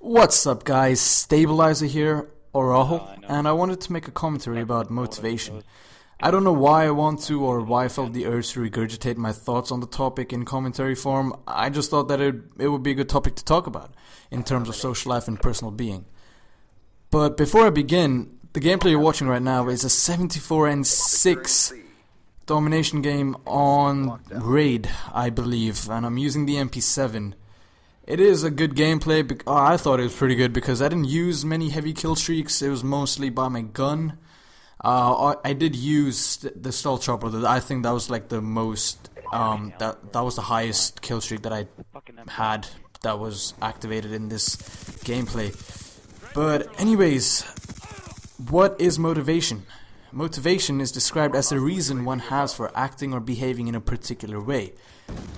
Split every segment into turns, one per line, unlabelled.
What's up guys, Stabilizer here, Oraho, and I wanted to make a commentary about motivation. I don't know why I want to or why I felt the urge to regurgitate my thoughts on the topic in commentary form. I just thought that it would be a good topic to talk about in terms of social life and personal being. But before I begin, the gameplay you're watching right now is a 74-6 domination game on Raid, I believe, and I'm using the MP7. It is a good gameplay. I thought it was pretty good because I didn't use many heavy kill streaks. It was mostly by my gun. I did use the Stahli chopper. I think that was like the most. That was the highest kill streak that I had that was activated in this gameplay. But anyways, what is motivation? Motivation is described as the reason one has for acting or behaving in a particular way.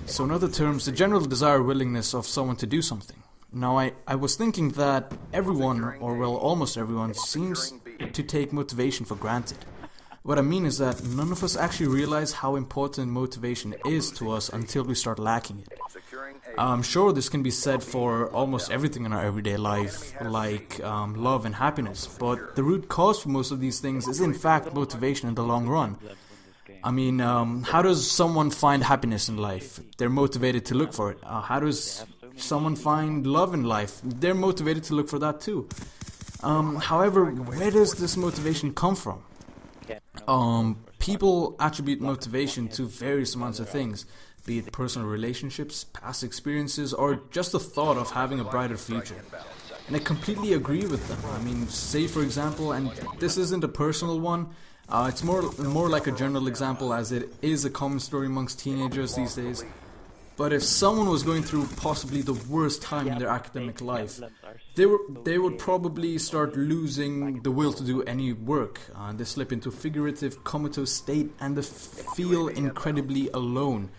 So in other terms, the general desire or willingness of someone to do something. Now I was thinking that everyone, or well almost everyone, seems to take motivation for granted. What I mean is that none of us actually realize how important motivation is to us until we start lacking it. I'm sure this can be said for almost everything in our everyday life, like love and happiness, but the root cause for most of these things is in fact motivation in the long run. I mean, how does someone find happiness in life? They're motivated to look for it. How does someone find love in life? They're motivated to look for that too. However, where does this motivation come from? People attribute motivation to various amounts of things, be it personal relationships, past experiences, or just the thought of having a brighter future. And I completely agree with them. I mean, say for example, and this isn't a personal one, it's more like a general example, as it is a common story amongst teenagers these days. But if someone was going through possibly the worst time in their academic life, they would probably start losing the will to do any work. They slip into a figurative comatose state and they feel incredibly alone.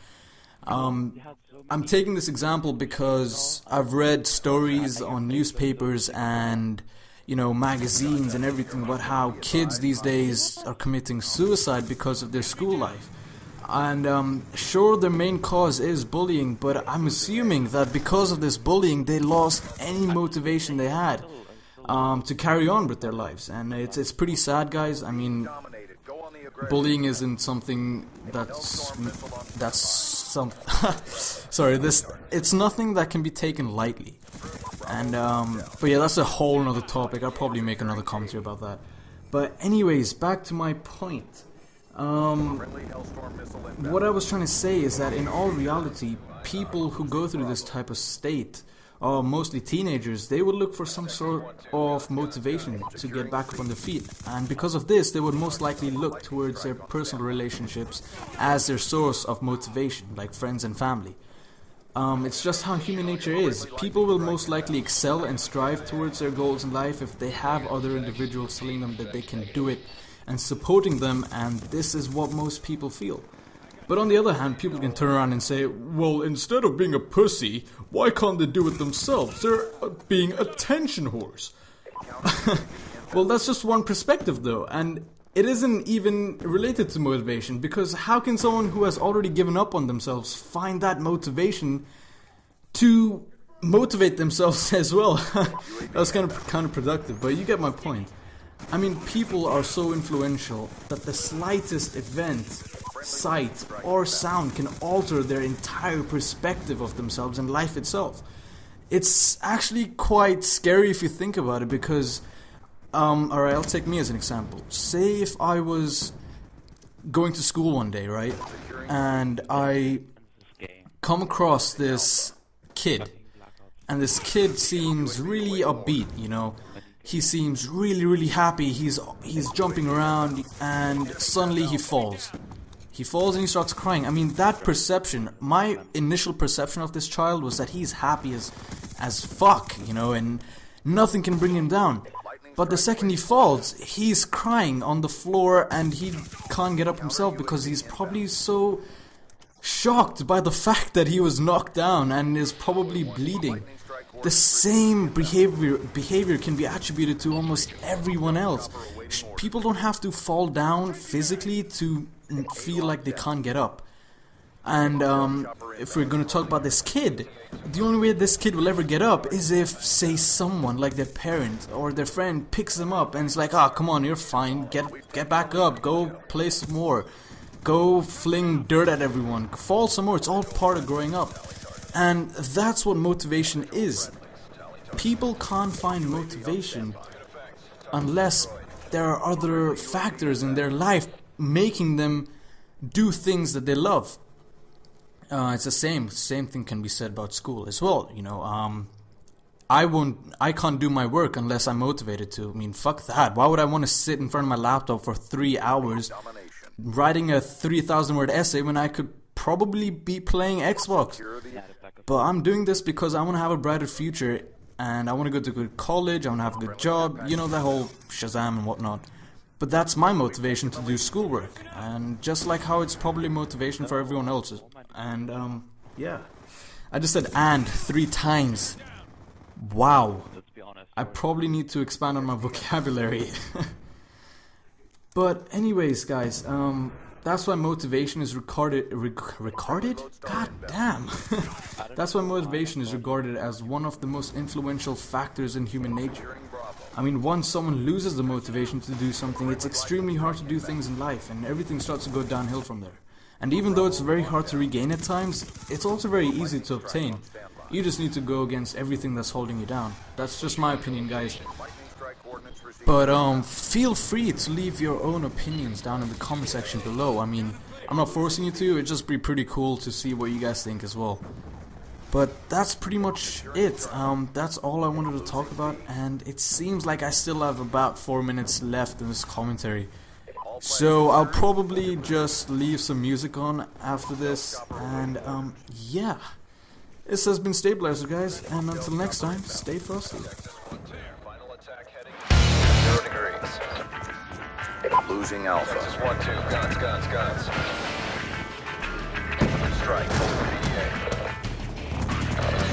I'm taking this example because I've read stories on newspapers and magazines and everything about how kids these days are committing suicide because of their school life. And sure, their main cause is bullying, but I'm assuming that because of this bullying they lost any motivation they had to carry on with their lives. And it's pretty sad, guys. I mean, bullying isn't something that's some sorry, it's nothing that can be taken lightly. And but yeah, that's a whole nother topic. I'll probably make another commentary about that. But anyways, back to my point. What I was trying to say is that in all reality, people who go through this type of state, mostly teenagers, they would look for some sort of motivation to get back up on their feet. And because of this, they would most likely look towards their personal relationships as their source of motivation, like friends and family. It's just how human nature is. People will most likely excel and strive towards their goals in life if they have other individuals telling them that they can do it and supporting them, and this is what most people feel. But on the other hand, people can turn around and say, well, instead of being a pussy, why can't they do it themselves? They're being attention whores. Well, that's just one perspective though, and it isn't even related to motivation, because how can someone who has already given up on themselves find that motivation to motivate themselves as well? That was kind of counterproductive, but you get my point. I mean, people are so influential that the slightest event, sight, or sound can alter their entire perspective of themselves and life itself. It's actually quite scary if you think about it, because alright, I'll take me as an example. Say if I was going to school one day, right, and I come across this kid, and this kid seems really upbeat, he seems really happy, he's jumping around, and suddenly he falls and he starts crying. I mean, that perception, my initial perception of this child was that he's happy as fuck, and nothing can bring him down. But the second he falls, he's crying on the floor and he can't get up himself because he's probably so shocked by the fact that he was knocked down and is probably bleeding. The same behavior can be attributed to almost everyone else. People don't have to fall down physically to feel like they can't get up. And if we're gonna talk about this kid, the only way this kid will ever get up is if, say, someone like their parent or their friend picks them up and it's like, ah, come on, you're fine, get back up, go play some more, go fling dirt at everyone, fall some more. It's all part of growing up, and that's what motivation is. People can't find motivation unless there are other factors in their life making them do things that they love. It's the same thing can be said about school as well. You know, I can't do my work unless I'm motivated to. I mean, fuck that. Why would I want to sit in front of my laptop for 3 hours writing a 3,000 word essay when I could probably be playing Xbox? But I'm doing this because I want to have a brighter future, and I want to go to a good college, I want to have a good job, you know, the whole Shazam and whatnot. But that's my motivation to do schoolwork, and just like how it's probably motivation for everyone else's. And yeah, I just said "and" 3 times. Wow, I probably need to expand on my vocabulary. But anyways, guys, that's why motivation is regarded? God damn. That's why motivation is regarded as one of the most influential factors in human nature. I mean, once someone loses the motivation to do something, it's extremely hard to do things in life, and everything starts to go downhill from there. And even though it's very hard to regain at times, it's also very easy to obtain. You just need to go against everything that's holding you down. That's just my opinion, guys. But feel free to leave your own opinions down in the comment section below. I mean, I'm not forcing you to, it'd just be pretty cool to see what you guys think as well. But that's pretty much it. That's all I wanted to talk about, and it seems like I still have about 4 minutes left in this commentary. So I'll probably just leave some music on after this, and yeah. This has been Stabilizer, guys, and until next time, stay frosty.
Losing Alpha. 1-2, guns. Strike, over BA.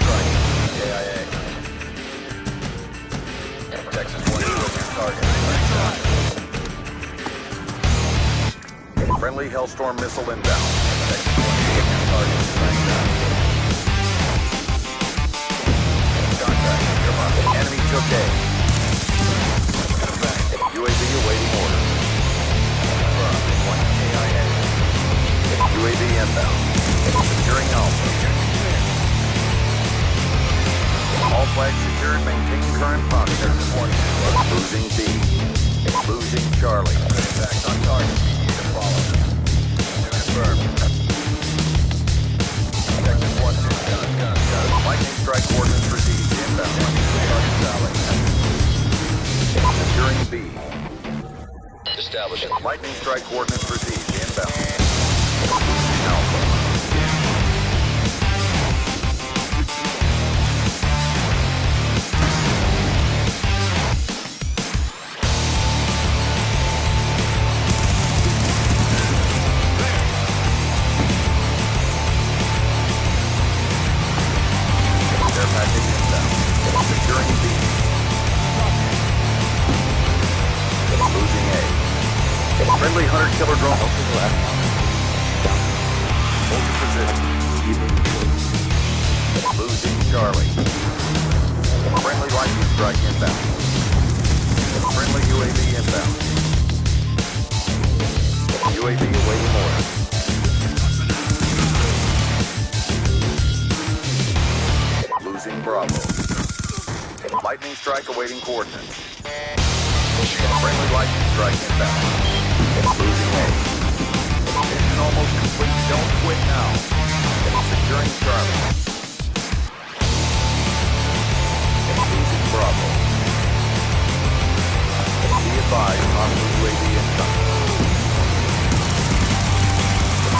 Strike, AIA. Texas 1-2, your target. Friendly Hellstorm missile inbound. Texas 1-2, your target. Contact, enemy took A. UAV awaiting orders. UAV inbound. Securing Alpha. All flags secured. Maintain current posture. Losing B. Losing Charlie. Attacks on target. To follow. Confirmed. Texas 1-2. Guns. Lightning strike coordinates received. Inbound. Target Stahli. Securing B. Establishing. Lightning strike coordinates received. Inbound. Alpha. Air package inbound. Securing B. Losing A. Friendly hunter-killer drone. Hold your position. Losing Charlie. Friendly lightning strike inbound. Friendly UAV inbound. UAV awaiting orders. Losing Bravo. Lightning strike awaiting coordinates. Friendly lightning strike inbound. Losing A. Mission almost complete. Don't quit now. Securing Charlie. Losing Bravo. Be advised on UAV incoming.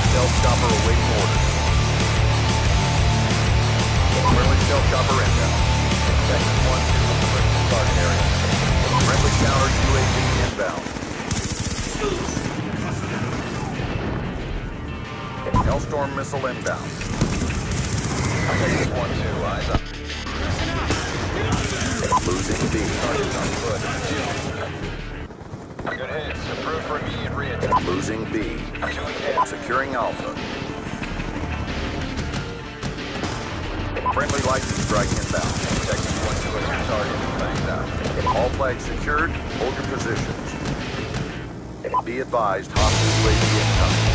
Stealth chopper awaiting orders. Friendly stealth chopper inbound. Texas 1-2 critical target area. Friendly counter UAV inbound. Hellstorm missile inbound. Texas 1-2, eyes up. Losing B. Targets on foot. Good hits. Approved for immediate re-attack. Losing B. Securing Alpha. Friendly lightning strike inbound. Protecting 1-2 as your target. Banged out. All flags secured. Hold your positions. Be advised, hostile UAV incoming.